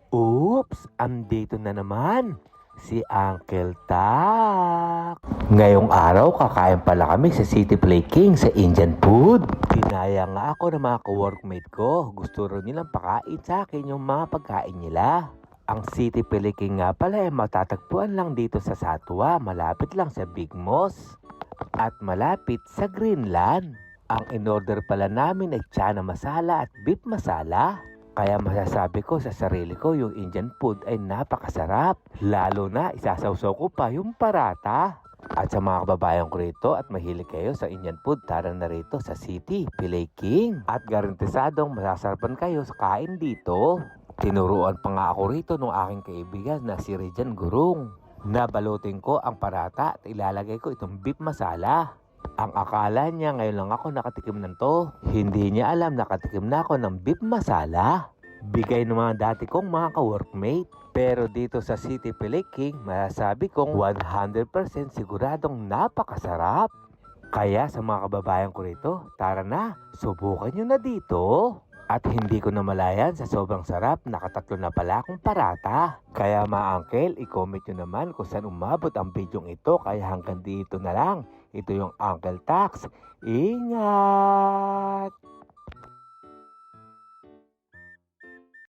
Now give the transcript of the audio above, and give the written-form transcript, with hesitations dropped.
Oops! Andito na naman si Uncle Tak. Ngayong araw, kakain pala kami sa City Play King sa Indian food. Tinaya nga ako ng mga ka-workmate ko. Gusto rin nilang pakain sa akin yung mga pagkain nila. Ang City Play King nga pala ay matatagpuan lang dito sa Satwa, malapit lang sa Big Moss at malapit sa Greenland. Ang in-order pala namin ay chana masala at beef masala. Kaya masasabi ko sa sarili ko yung Indian food ay napakasarap. Lalo na isasawsaw ko pa yung parata. At sa mga kababayan ko rito at mahilig kayo sa Indian food, tara na rito sa City Play King. At garantisadong masasarapan kayo sa kain dito. Tinuruan pa nga ako rito ng aking kaibigan na si Rejan Gurung. Nabalutin ko ang parata at ilalagay ko itong beef masala. Ang akala niya ngayon lang ako nakatikim ng to. Hindi niya alam nakatikim na ako ng beef masala. Bigay ng mga dati kong mga ka-workmate. Pero dito sa City Play King, masasabi kong 100% siguradong napakasarap. Kaya sa mga kababayan ko rito, tara na, subukan nyo na dito. At hindi ko na malayan sa sobrang sarap, nakatatlo na pala akong parata. Kaya mga uncle, i-comment nyo naman kung saan umabot ang bidyong ito. Kaya hanggang dito na lang. Ito yung Uncle Tax. Ingat!